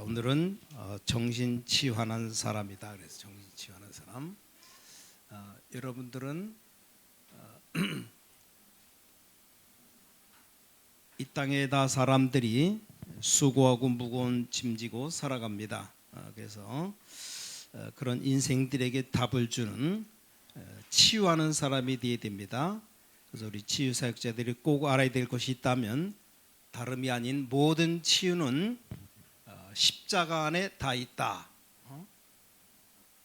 오늘은 정신 치유하는 사람이다. 그래서 정신 치유하는 사람. 여러분들은 이 땅에다 사람들이 수고하고 무거운 짐지고 살아갑니다. 그래서 그런 인생들에게 답을 주는 치유하는 사람이 되어야 됩니다. 그래서 우리 치유 사역자들이 꼭 알아야 될 것이 있다면 다름이 아닌 모든 치유는 십자가 안에 다 있다.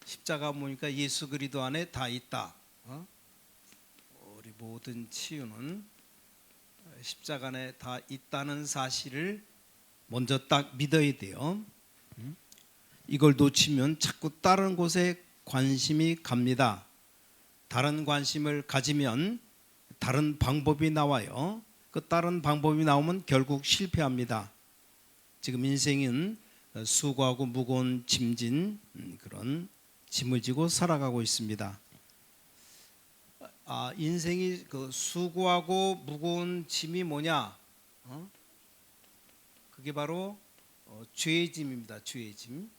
십자가 보니까 예수 그리스도 안에 다 있다. 우리 모든 치유는 십자가 안에 다 있다는 사실을 먼저 딱 믿어야 돼요. 이걸 놓치면 자꾸 다른 곳에 관심이 갑니다. 다른 관심을 가지면 다른 방법이 나와요. 그 다른 방법이 나오면 결국 실패합니다. 지금 인생은 수고하고 무거운 짐진 그런 짐을 지고 살아가고 있습니다. 인생이 그 수고하고 무거운 짐이 뭐냐? 그게 바로 죄의 짐입니다. 죄의 짐.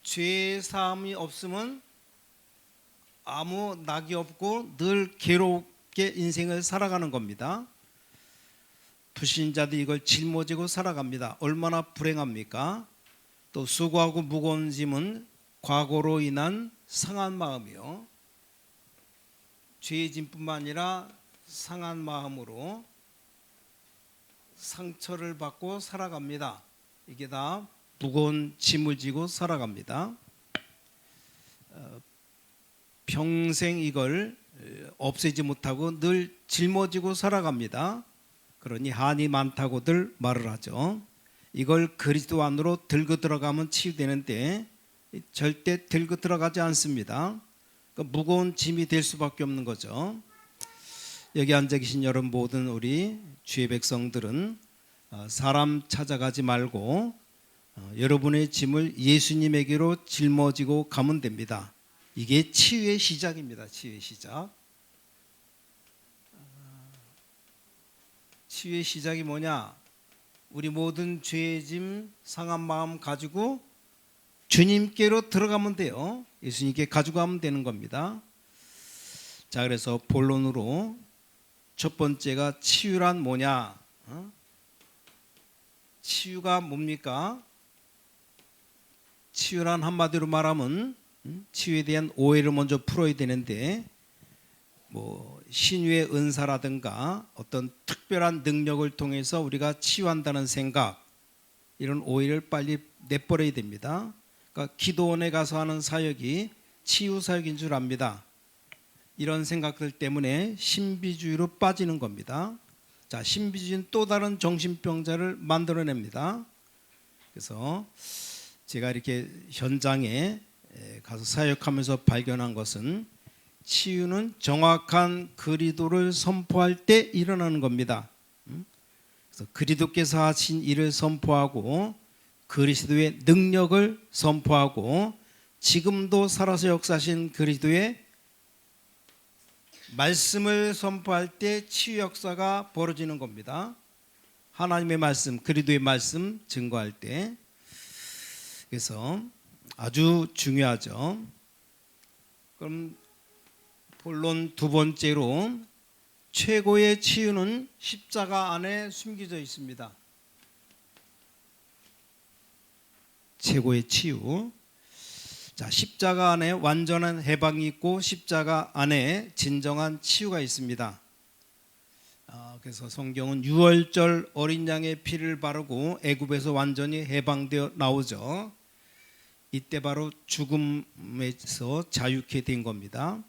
죄 사함이 없으면 아무 낙이 없고 늘 괴롭게 인생을 살아가는 겁니다. 불신자들이 이걸 짊어지고 살아갑니다. 얼마나 불행합니까? 또 수고하고 무거운 짐은 과거로 인한 상한 마음이요. 죄의 짐뿐만 아니라 상한 마음으로 상처를 받고 살아갑니다. 이게 다 무거운 짐을 지고 살아갑니다. 평생 이걸 없애지 못하고 늘 짊어지고 살아갑니다. 그러니 한이 많다고들 말을 하죠. 이걸 그리스도 안으로 들고 들어가면 치유되는데 절대 들고 들어가지 않습니다. 그러니까 무거운 짐이 될 수밖에 없는 거죠. 여기 앉아 계신 여러분 모든 우리 주의 백성들은 사람 찾아가지 말고 여러분의 짐을 예수님에게로 짊어지고 가면 됩니다. 이게 치유의 시작입니다. 치유의 시작. 치유의 시작이 뭐냐? 우리 모든 죄의 짐, 상한 마음 가지고 주님께로 들어가면 돼요. 예수님께 가지고 가면 되는 겁니다. 자, 그래서 본론으로 첫 번째가 치유란 뭐냐? 치유가 뭡니까? 치유란 한마디로 말하면 치유에 대한 오해를 먼저 풀어야 되는데 신유의 은사라든가 어떤 특별한 능력을 통해서 우리가 치유한다는 생각, 이런 오해를 빨리 내버려야 됩니다. 그러니까 기도원에 가서 하는 사역이 치유 사역인 줄 압니다. 이런 생각들 때문에 신비주의로 빠지는 겁니다. 자, 신비주의는 또 다른 정신병자를 만들어냅니다. 그래서 제가 이렇게 현장에 가서 사역하면서 발견한 것은 치유는 정확한 그리스도를 선포할 때 일어나는 겁니다. 그래서 그리스도께서 하신 일을 선포하고 그리스도의 능력을 선포하고 지금도 살아서 역사하신 그리스도의 말씀을 선포할 때 치유 역사가 벌어지는 겁니다. 하나님의 말씀, 그리스도의 말씀 증거할 때. 그래서 아주 중요하죠. 그럼 본론 두 번째로 최고의 치유는 십자가 안에 숨겨져 있습니다. 최고의 치유. 자, 십자가 안에 완전한 해방이 있고 십자가 안에 진정한 치유가 있습니다. 그래서 성경은 유월절 어린 양의 피를 바르고 애굽에서 완전히 해방되어 나오죠. 이때 바로 죽음에서 자유케 된 겁니다.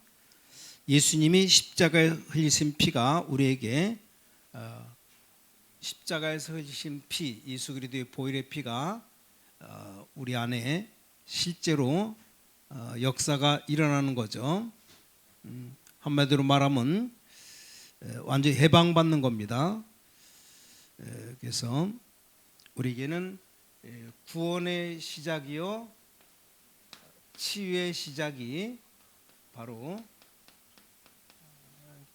예수님이 십자가에 흘리신 피가 우리에게 십자가에서 흘리신 피, 예수 그리스도의 보혈의 피가 우리 안에 실제로 역사가 일어나는 거죠. 한마디로 말하면 완전히 해방받는 겁니다. 그래서 우리에게는 구원의 시작이요 치유의 시작이 바로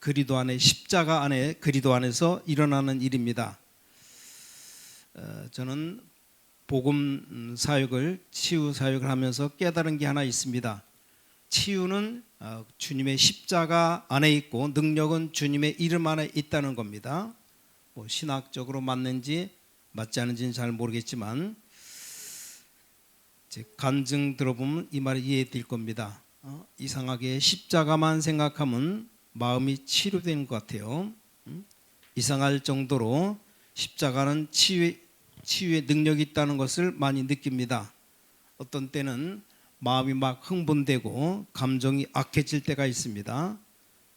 그리스도 안에 십자가 안에 그리스도 안에서 일어나는 일입니다. 저는 복음 사역을 치유 사역을 하면서 깨달은 게 하나 있습니다. 치유는 주님의 십자가 안에 있고 능력은 주님의 이름 안에 있다는 겁니다. 뭐 신학적으로 맞는지 맞지 않은지는 잘 모르겠지만 제 간증 들어보면 이 말이 이해될 겁니다. 이상하게 십자가만 생각하면 마음이 치료되는 것 같아요. 이상할 정도로 십자가는 치유의 능력이 있다는 것을 많이 느낍니다. 어떤 때는 마음이 막 흥분되고 감정이 악해질 때가 있습니다.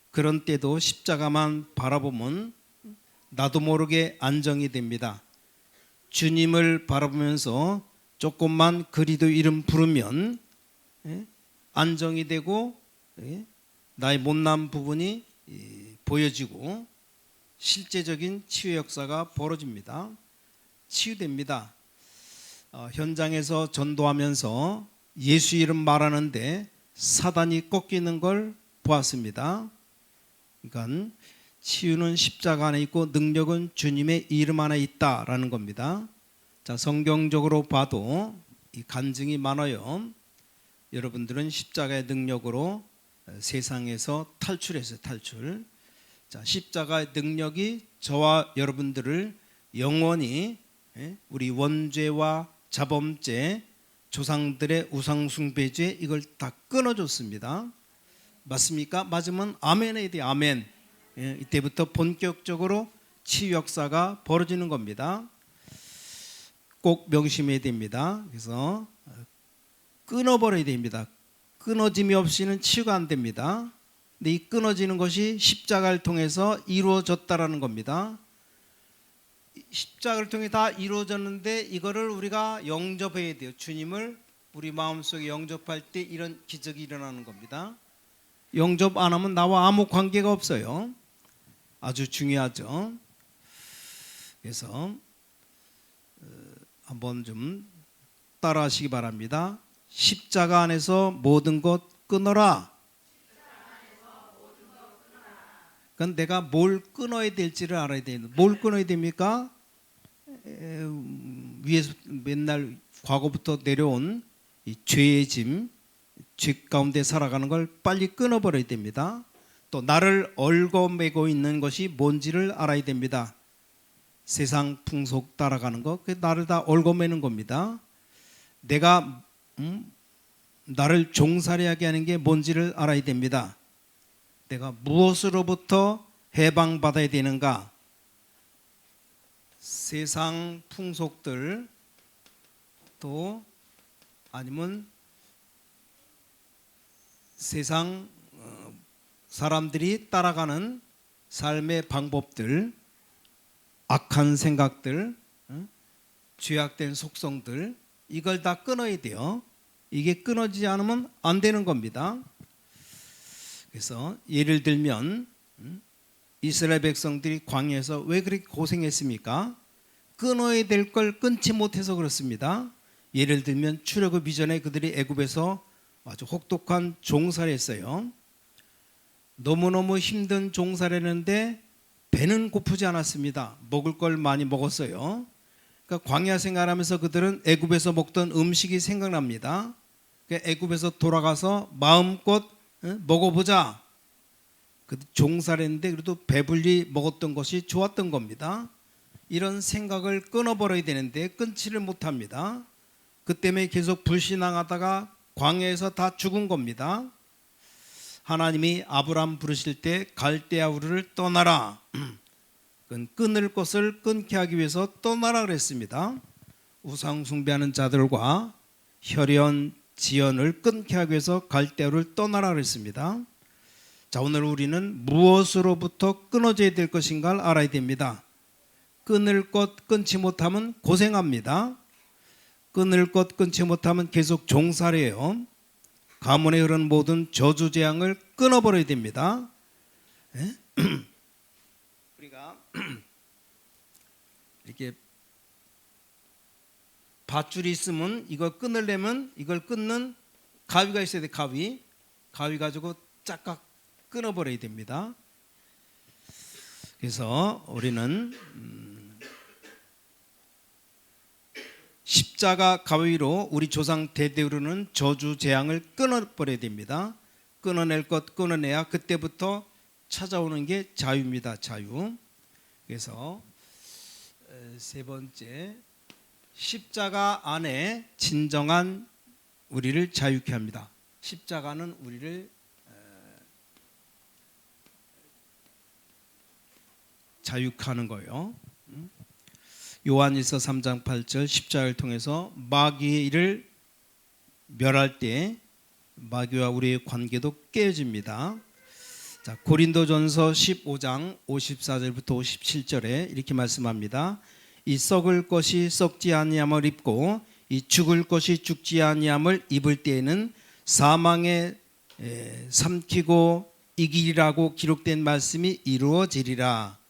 그런 때도 십자가만 바라보면 나도 모르게 안정이 됩니다. 주님을 바라보면서 조금만 그리스도 이름 부르면 안정이 되고 나의 못난 부분이 보여지고 실제적인 치유 역사가 벌어집니다. 치유됩니다. 현장에서 전도하면서 예수 이름 말하는데 사단이 꺾이는 걸 보았습니다. 그러니까 치유는 십자가 안에 있고 능력은 주님의 이름 안에 있다라는 겁니다. 자, 성경적으로 봐도 이 간증이 많아요. 여러분들은 십자가의 능력으로 세상에서 탈출했어요. 탈출. 자, 십자가의 능력이 저와 여러분들을 영원히 우리 원죄와 자범죄, 조상들의 우상숭배죄 이걸 다 끊어줬습니다. 맞습니까? 맞으면 아멘 해야 돼요. 아멘. 이때부터 본격적으로 치유 역사가 벌어지는 겁니다. 꼭 명심해야 됩니다. 그래서 끊어버려야 됩니다. 끊어짐이 없이는 치유가 안 됩니다. 근데 이 끊어지는 것이 십자가를 통해서 이루어졌다라는 겁니다. 십자가를 통해 다 이루어졌는데 이거를 우리가 영접해야 돼요. 주님을 우리 마음속에 영접할 때 이런 기적이 일어나는 겁니다. 영접 안 하면 나와 아무 관계가 없어요. 아주 중요하죠. 그래서 한번 좀 따라하시기 바랍니다. 십자가 안에서 모든 것 끊어라. 그러니까 내가 뭘 끊어야 될지를 알아야 됩니다. 뭘 끊어야 됩니까? 위에서 맨날 과거부터 내려온 이 죄의 짐, 죄 가운데 살아가는 걸 빨리 끊어버려야 됩니다. 또 나를 얽어매고 있는 것이 뭔지를 알아야 됩니다. 세상 풍속 따라가는 것, 그 나를 다 얽어매는 겁니다. 내가 나를 종살이하게 하는 게 뭔지를 알아야 됩니다. 내가 무엇으로부터 해방받아야 되는가? 세상 풍속들 또 아니면 세상 사람들이 따라가는 삶의 방법들, 악한 생각들, 죄악된 속성들 이걸 다 끊어야 돼요. 이게 끊어지지 않으면 안 되는 겁니다. 그래서 예를 들면 이스라엘 백성들이 광야에서 왜 그렇게 고생했습니까? 끊어야 될 걸 끊지 못해서 그렇습니다. 예를 들면 출애굽 이전에 그들이 애굽에서 아주 혹독한 종살이 했어요. 너무너무 힘든 종살이 했는데 배는 고프지 않았습니다. 먹을 걸 많이 먹었어요. 그러니까 광야 생활하면서 그들은 애굽에서 먹던 음식이 생각납니다. 그러니까 애굽에서 돌아가서 마음껏 먹어보자. 종살했는데 그래도 배불리 먹었던 것이 좋았던 겁니다. 이런 생각을 끊어버려야 되는데 끊지를 못합니다. 그 때문에 계속 불신앙하다가 광야에서 다 죽은 겁니다. 하나님이 아브라함 부르실 때 갈대아 우르를 떠나라. 끊을 것을 끊게 하기 위해서 떠나라 그랬습니다. 우상 숭배하는 자들과 혈연 지연을 끊게 하기 위해서 갈대아 우르를 떠나라 그랬습니다. 자, 오늘 우리는 무엇으로부터 끊어져야 될 것인가를 알아야 됩니다. 끊을 것 끊지 못하면 고생합니다. 끊을 것 끊지 못하면 계속 종살이에요. 가문에 흐르는 모든 저주 재앙을 끊어버려야 됩니다. 우리가 이렇게 밧줄이 있으면 이걸 끊으려면 이걸 끊는 가위가 있어야 돼. 가위 가지고 짝깍 끊어버려야 됩니다. 그래서 우리는 십자가 가위로 우리 조상 대대로는 저주 재앙을 끊어버려야 됩니다. 끊어낼 것 끊어내야 그때부터 찾아오는 게 자유입니다. 자유. 그래서 세 번째, 십자가 안에 진정한 우리를 자유케 합니다. 십자가는 우리를 자유케 하는 거예요. 요한일서 3장 8절, 십자가를 통해서 마귀를 멸할 때 마귀와 우리의 관계도 깨어집니다. 자, 고린도전서 15장 54절부터 57절에 이렇게 말씀합니다. 이 썩을 것이 썩지 아니함을 입고 이 죽을 것이 죽지 아니함을 입을 때에는 사망에 삼키고 이기리라고 기록된 말씀이 이루어지리라.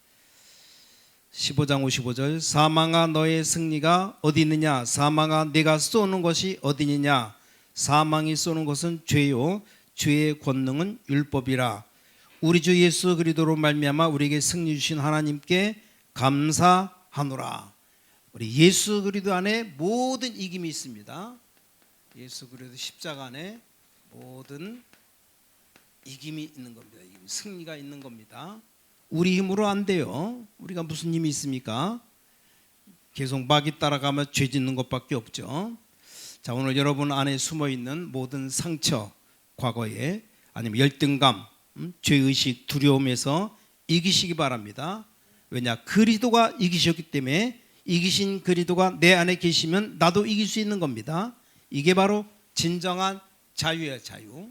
15장 55절, 사망아 너의 승리가 어디 있느냐? 사망아 내가 쏘는 것이 어디 있느냐? 사망이 쏘는 것은 죄요 죄의 권능은 율법이라. 우리 주 예수 그리스도로 말미암아 우리에게 승리 주신 하나님께 감사하노라. 우리 예수 그리스도 안에 모든 이김이 있습니다. 예수 그리스도 십자가 안에 모든 이김이 있는 겁니다. 승리가 있는 겁니다. 우리 힘으로 안 돼요. 우리가 무슨 힘이 있습니까? 계속 마귀 따라가면 죄 짓는 것밖에 없죠. 자, 오늘 여러분 안에 숨어 있는 모든 상처, 과거에 아니면 열등감, 죄의식, 두려움에서 이기시기 바랍니다. 왜냐? 그리스도가 이기셨기 때문에 이기신 그리스도가 내 안에 계시면 나도 이길 수 있는 겁니다. 이게 바로 진정한 자유예요. 자유.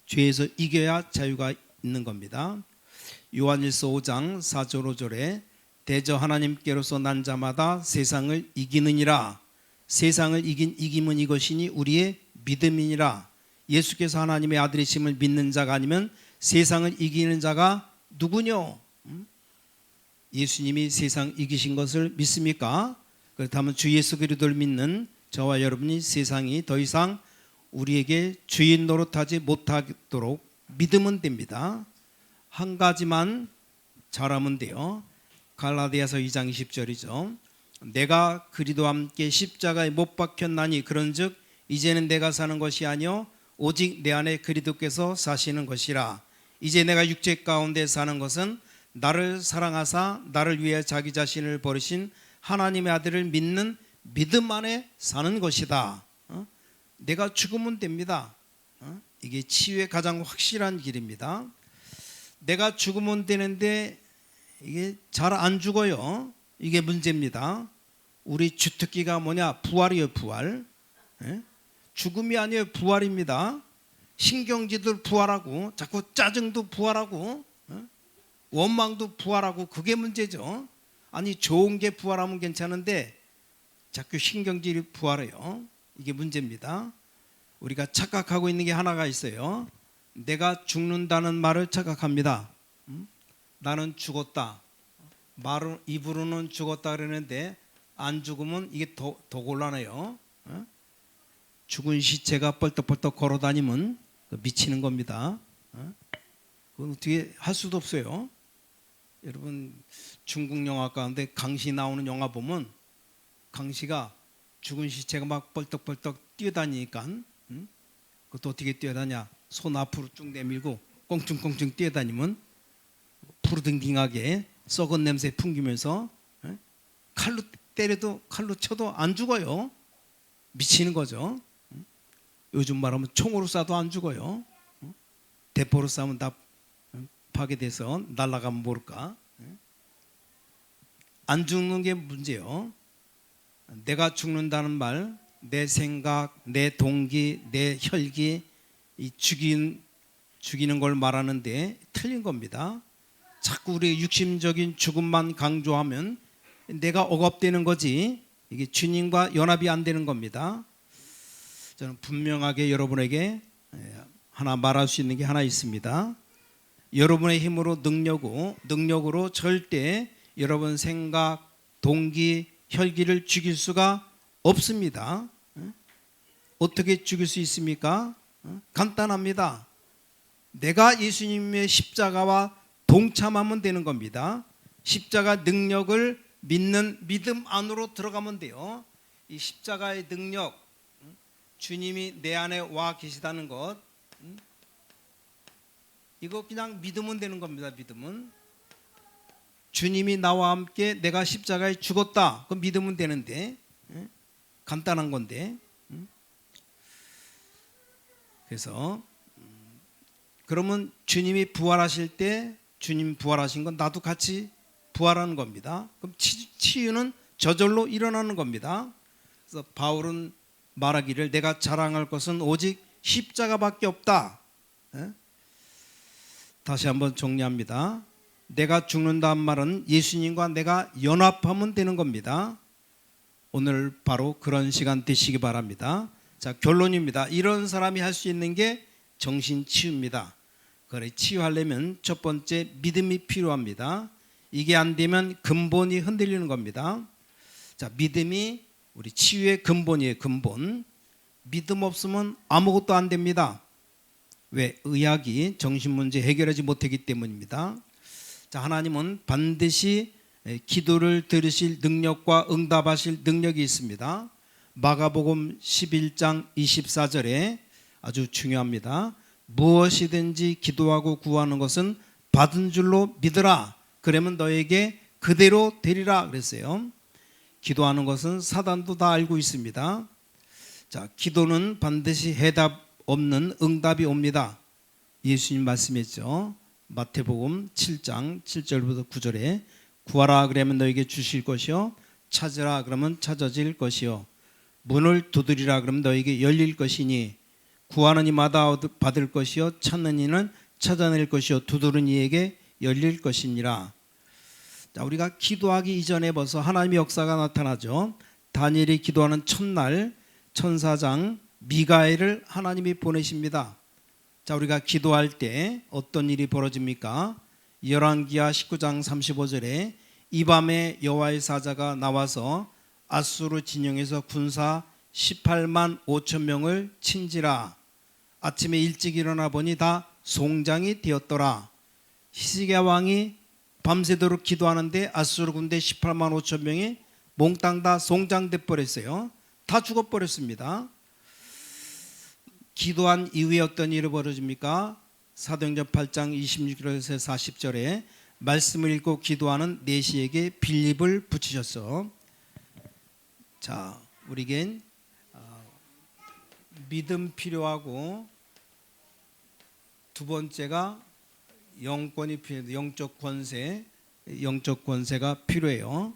죄에서 이겨야 자유가 있는 겁니다. 요한일서 5장 4절 5절에 대저 하나님께로서 난 자마다 세상을 이기느니라. 세상을 이긴 이김은 이것이니 우리의 믿음이니라. 예수께서 하나님의 아들이심을 믿는 자가 아니면 세상을 이기는 자가 누구뇨? 예수님이 세상 이기신 것을 믿습니까? 그렇다면 주 예수 그리스도를 믿는 저와 여러분이 세상이 더 이상 우리에게 주인 노릇하지 못하도록 믿으면 됩니다. 한 가지만 잘하면 돼요. 갈라디아서 2장 20절이죠. 내가 그리스도와 함께 십자가에 못 박혔나니 그런즉 이제는 내가 사는 것이 아니요 오직 내 안에 그리스도께서 사시는 것이라. 이제 내가 육체 가운데 사는 것은 나를 사랑하사 나를 위해 자기 자신을 버리신 하나님의 아들을 믿는 믿음 안에 사는 것이다. 내가 죽으면 됩니다. 이게 치유의 가장 확실한 길입니다. 내가 죽으면 되는데 이게 잘 안 죽어요. 이게 문제입니다. 우리 주특기가 뭐냐? 부활이에요. 부활. 죽음이 아니에요. 부활입니다. 신경질도 부활하고 자꾸 짜증도 부활하고 원망도 부활하고 그게 문제죠. 아니 좋은 게 부활하면 괜찮은데 자꾸 신경질이 부활해요. 이게 문제입니다. 우리가 착각하고 있는 게 하나가 있어요. 내가 죽는다는 말을 착각합니다. 나는 죽었다. 말은 입으로는 죽었다 그러는데 안 죽으면 이게 더 곤란해요. 죽은 시체가 뻘떡뻘떡 걸어다니면 미치는 겁니다. 그건 어떻게 할 수도 없어요. 여러분 중국 영화 가운데 강시 나오는 영화 보면 강시가 죽은 시체가 막 뻘떡뻘떡 뛰어다니니까 그것도 어떻게 뛰어다냐? 손 앞으로 쭉 내밀고 꽁충꽁충 뛰어다니면 푸르딩딩하게 썩은 냄새 풍기면서 칼로 때려도 칼로 쳐도 안 죽어요. 미치는 거죠. 요즘 말하면 총으로 쏴도 안 죽어요. 대포로 쏴면 다 파괴돼서 날아가면 모를까. 안 죽는 게 문제요. 내가 죽는다는 말, 내 생각, 내 동기, 내 혈기 이 죽이는 걸 말하는데 틀린 겁니다. 자꾸 우리 육신적인 죽음만 강조하면 내가 억압되는 거지 이게 주님과 연합이 안 되는 겁니다. 저는 분명하게 여러분에게 하나 말할 수 있는 게 하나 있습니다. 여러분의 힘으로 능력으로 절대 여러분 생각, 동기, 혈기를 죽일 수가 없습니다. 어떻게 죽일 수 있습니까? 간단합니다. 내가 예수님의 십자가와 동참하면 되는 겁니다. 십자가 능력을 믿는 믿음 안으로 들어가면 돼요. 이 십자가의 능력, 주님이 내 안에 와 계시다는 것, 이거 그냥 믿으면 되는 겁니다. 믿음은 주님이 나와 함께 내가 십자가에 죽었다, 그 믿으면 되는데, 간단한 건데. 그래서 그러면 주님이 부활하실 때, 주님 부활하신 건 나도 같이 부활하는 겁니다. 그럼 치유는 저절로 일어나는 겁니다. 그래서 바울은 말하기를 내가 자랑할 것은 오직 십자가밖에 없다. 다시 한번 정리합니다. 내가 죽는다는 말은 예수님과 내가 연합하면 되는 겁니다. 오늘 바로 그런 시간 되시기 바랍니다. 자, 결론입니다. 이런 사람이 할 수 있는 게 정신치유입니다. 그래, 치유하려면 첫 번째 믿음이 필요합니다. 이게 안 되면 근본이 흔들리는 겁니다. 자, 믿음이 우리 치유의 근본이에요. 근본. 믿음 없으면 아무것도 안 됩니다. 왜? 의학이 정신 문제 해결하지 못하기 때문입니다. 자, 하나님은 반드시 기도를 들으실 능력과 응답하실 능력이 있습니다. 마가복음 11장 24절에 아주 중요합니다. 무엇이든지 기도하고 구하는 것은 받은 줄로 믿으라. 그러면 너에게 그대로 되리라 그랬어요. 기도하는 것은 사단도 다 알고 있습니다. 자, 기도는 반드시 해답 없는 응답이 옵니다. 예수님 말씀했죠. 마태복음 7장 7절부터 9절에 구하라 그러면 너에게 주실 것이요, 찾으라 그러면 찾아질 것이요, 문을 두드리라 그러면 너에게 열릴 것이니 구하는 이마다 받을 것이요, 찾는 이는 찾아낼 것이요, 두드리는 이에게 열릴 것이니라. 자, 우리가 기도하기 이전에 벌써 하나님의 역사가 나타나죠. 다니엘이 기도하는 첫날 천사장 미가엘을 하나님이 보내십니다. 자, 우리가 기도할 때 어떤 일이 벌어집니까? 열왕기하 19장 35절에 이 밤에 여호와의 사자가 나와서 아수르 진영에서 군사 18만 5천 명을 친지라. 아침에 일찍 일어나 보니 다 송장이 되었더라. 히스기야 왕이 밤새도록 기도하는데 아수르 군대 18만 5천 명이 몽땅 다 송장돼 버렸어요. 다 죽어버렸습니다. 기도한 이후에 어떤 일이 벌어집니까? 사도행전 8장 26절에서 40절에 말씀을 읽고 기도하는 내시에게 빌립을 붙이셨어. 자, 우리겐 믿음 필요하고, 두 번째가 영권이 필요해요. 영적 권세가 필요해요.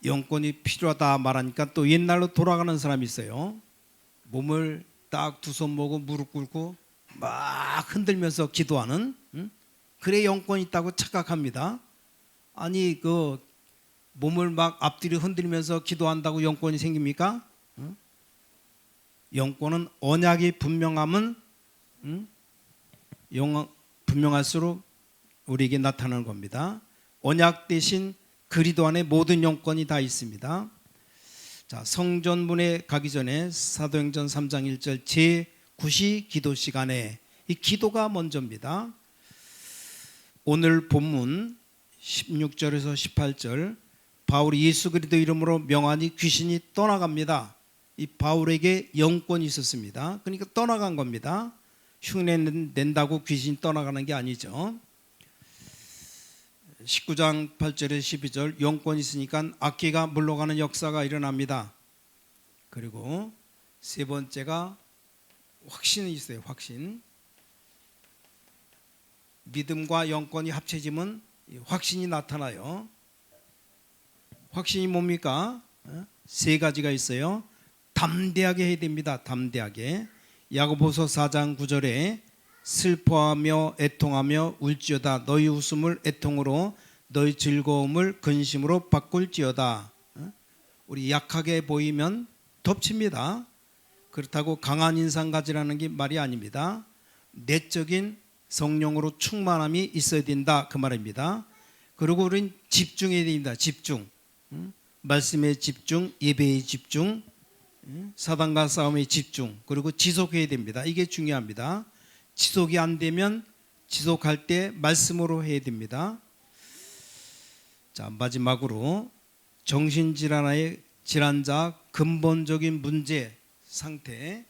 영권이 필요하다 말하니까 또 옛날로 돌아가는 사람이 있어요. 몸을 딱 두 손 모고 무릎 꿇고 막 흔들면서 기도하는, 그래 영권이 있다고 착각합니다. 아니, 그 몸을 막 앞뒤로 흔들면서 기도한다고 영권이 생깁니까? 영권은 언약이 분명하면, 분명할수록 우리에게 나타나는 겁니다. 언약 대신 그리스도 안에 모든 영권이 다 있습니다. 자, 성전문에 가기 전에 사도행전 3장 1절 제9시 기도 시간에, 이 기도가 먼저입니다. 오늘 본문 16절에서 18절, 바울이 예수 그리스도 이름으로 명하니 귀신이 떠나갑니다. 이 바울에게 영권이 있었습니다. 그러니까 떠나간 겁니다. 흉내 낸다고 귀신이 떠나가는 게 아니죠. 19장 8절에 12절, 영권이 있으니까 악귀가 물러가는 역사가 일어납니다. 그리고 세 번째가 확신이 있어요. 확신. 믿음과 영권이 합쳐지면 확신이 나타나요. 확신이 뭡니까? 세 가지가 있어요. 담대하게 해야 됩니다. 담대하게. 야고보서 4장 9절에 슬퍼하며 애통하며 울지어다. 너희 웃음을 애통으로, 너희 즐거움을 근심으로 바꿀지어다. 우리 약하게 보이면 덮칩니다. 그렇다고 강한 인상 가지라는 게 말이 아닙니다. 내적인 성령으로 충만함이 있어야 된다, 그 말입니다. 그리고 우리는 집중해야 됩니다. 집중. 말씀에 집중, 예배에 집중, 사단과 싸움에 집중, 그리고 지속해야 됩니다. 이게 중요합니다. 지속이 안 되면 지속할 때 말씀으로 해야 됩니다. 자, 마지막으로 정신질환의 질환자 근본적인 문제 상태.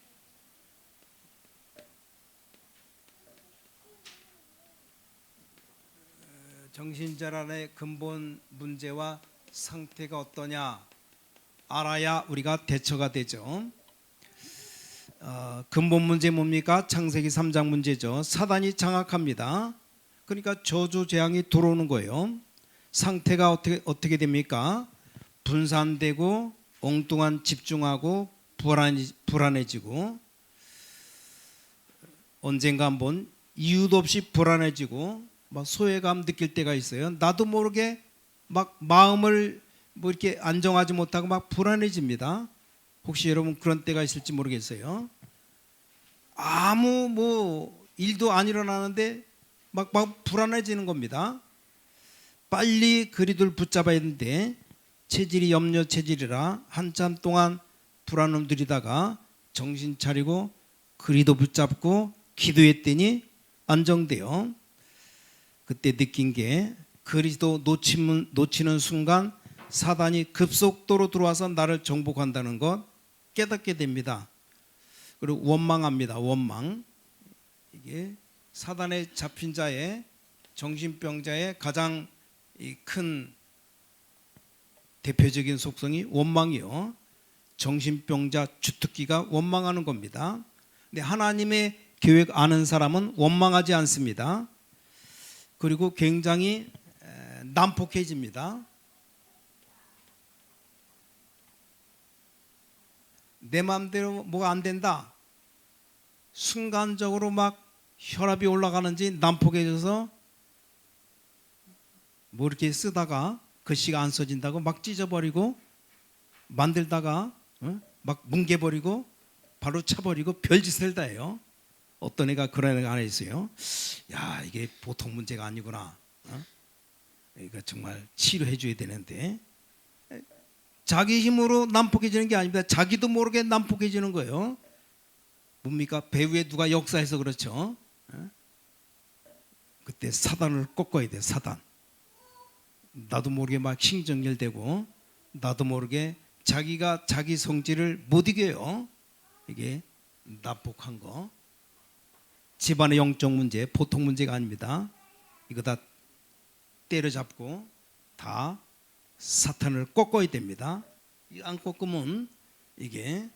정신질환의 근본 문제와 상태가 어떠냐 알아야 우리가 대처가 되죠. 근본 문제 뭡니까? 창세기 3장 문제죠. 사단이 장악합니다. 그러니까 저주 재앙이 들어오는 거예요. 상태가 어떻게 됩니까? 분산되고 엉뚱한 집중하고 불안해지고 언젠가 한번 이유도 없이 불안해지고 막 소외감 느낄 때가 있어요. 나도 모르게 막 마음을 뭐 이렇게 안정하지 못하고 막 불안해집니다. 혹시 여러분 그런 때가 있을지 모르겠어요. 아무 뭐 일도 안 일어나는데 막 불안해지는 겁니다. 빨리 그리도를 붙잡아야 되는데 체질이 염려 체질이라 한참 동안 불안을 들이다가 정신 차리고 그리도 붙잡고 기도했더니 안정돼요. 그때 느낀 게 그리도 놓치는 순간 사단이 급속도로 들어와서 나를 정복한다는 것 깨닫게 됩니다. 그리고 원망합니다. 원망. 이게 사단에 잡힌 자의 정신병자의 가장 큰 대표적인 속성이 원망이요. 정신병자 주특기가 원망하는 겁니다. 근데 하나님의 계획 아는 사람은 원망하지 않습니다. 그리고 굉장히 난폭해집니다. 내 마음대로 뭐가 안 된다. 순간적으로 막 혈압이 올라가는지 난폭해져서 뭐 이렇게 쓰다가 글씨가 안 써진다고 막 찢어버리고 만들다가 막 뭉개버리고 바로 차버리고 별짓을 다 해요. 어떤 애가 그런 애가 하나 있어요. 야, 이게 보통 문제가 아니구나. 그러니까 정말 치료해 줘야 되는데 자기 힘으로 난폭해지는 게 아닙니다. 자기도 모르게 난폭해지는 거예요. 뭡니까? 배후에 누가 역사해서 그렇죠. 그때 사단을 꺾어야 돼. 사단. 나도 모르게 막 신정열되고 나도 모르게 자기가 자기 성질을 못 이겨요. 이게 난폭한 거. 집안의 영적 문제 보통 문제가 아닙니다. 이거 다 때려잡고 다 사탄을 꺾어야 됩니다. 안 꺾으면 이게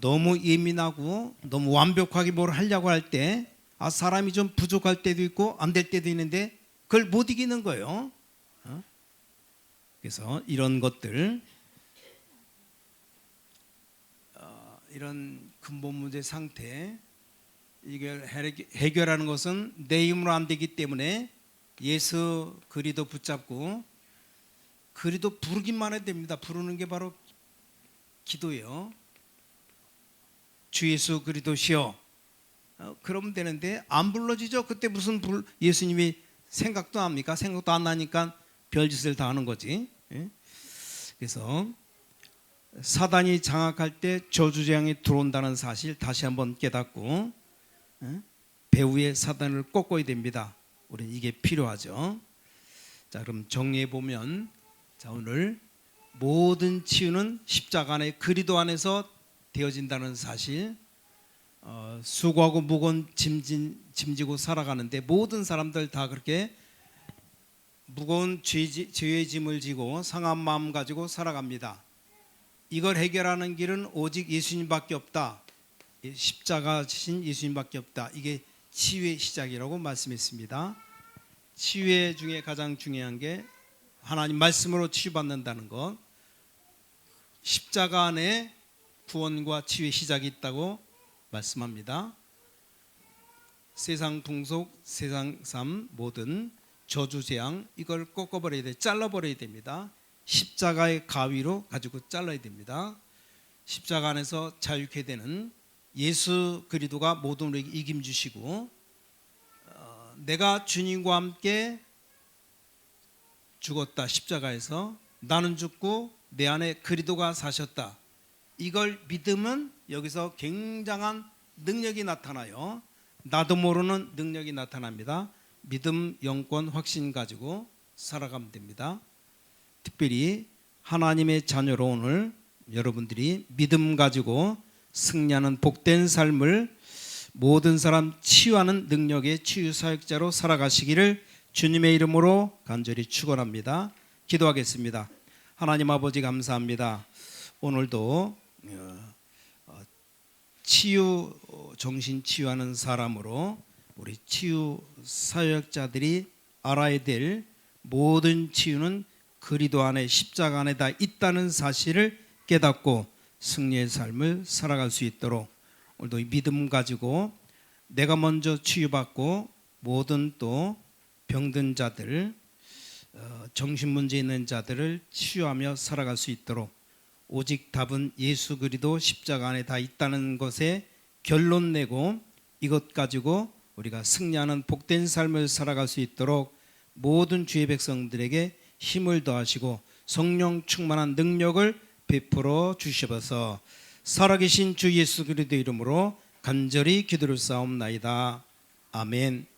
너무 예민하고 너무 완벽하게 뭘 하려고 할 때 사람이 좀 부족할 때도 있고 안 될 때도 있는데 그걸 못 이기는 거예요. 그래서 이런 것들 이런 근본 문제 상태 이걸 해결하는 것은 내 힘으로 안 되기 때문에 예수 그리도 붙잡고 그리도 부르기만 해도 됩니다. 부르는 게 바로 기도예요. 주 예수 그리도시여 그러면 되는데 안 불러지죠. 그때 무슨 예수님이 생각도 합니까? 생각도 안 나니까 별짓을 다 하는 거지. 그래서 사단이 장악할 때 저주재앙이 들어온다는 사실 다시 한번 깨닫고 배후의 사단을 꺾어야 됩니다. 우리는 이게 필요하죠. 자, 그럼 정리해 보면 자, 오늘 모든 치유는 십자가 안에 그리도 안에서 되어진다는 사실. 수고하고 무거운 짐지고 살아가는데 모든 사람들 다 그렇게 무거운 죄의 짐을 지고 상한 마음 가지고 살아갑니다. 이걸 해결하는 길은 오직 예수님밖에 없다. 십자가신 예수님밖에 없다. 이게 치유의 시작이라고 말씀했습니다. 치유 중에 가장 중요한 게 하나님 말씀으로 치유받는다는 것. 십자가 안에 구원과 치유의 시작이 있다고 말씀합니다. 세상 풍속, 세상 삶 모든 저주 재앙 이걸 꺾어버려야 돼. 잘라버려야 됩니다. 십자가의 가위로 가지고 잘라야 됩니다. 십자가 안에서 자유케 되는 예수 그리스도가 모든 우리에게 이김 주시고 내가 주님과 함께 죽었다. 십자가에서 나는 죽고 내 안에 그리스도가 사셨다. 이걸 믿으면 여기서 굉장한 능력이 나타나요. 나도 모르는 능력이 나타납니다. 믿음, 영권, 확신 가지고 살아가면 됩니다. 특별히 하나님의 자녀로 오늘 여러분들이 믿음 가지고 승리하는 복된 삶을 모든 사람 치유하는 능력의 치유 사역자로 살아가시기를 주님의 이름으로 간절히 축원합니다. 기도하겠습니다. 하나님 아버지 감사합니다. 오늘도 치유 정신 치유하는 사람으로 우리 치유 사역자들이 알아야 될 모든 치유는 그리스도 안에 십자가 안에 다 있다는 사실을 깨닫고 승리의 삶을 살아갈 수 있도록 오늘도 믿음 가지고 내가 먼저 치유받고 모든 또 병든 자들 정신 문제 있는 자들을 치유하며 살아갈 수 있도록 오직 답은 예수 그리스도 십자가 안에 다 있다는 것에 결론 내고 이것 가지고 우리가 승리하는 복된 삶을 살아갈 수 있도록 모든 주의 백성들에게 힘을 더하시고 성령 충만한 능력을 베풀어 주시옵소서. 살아계신 주 예수 그리스도 이름으로 간절히 기도를 쌓옵나이다. 아멘.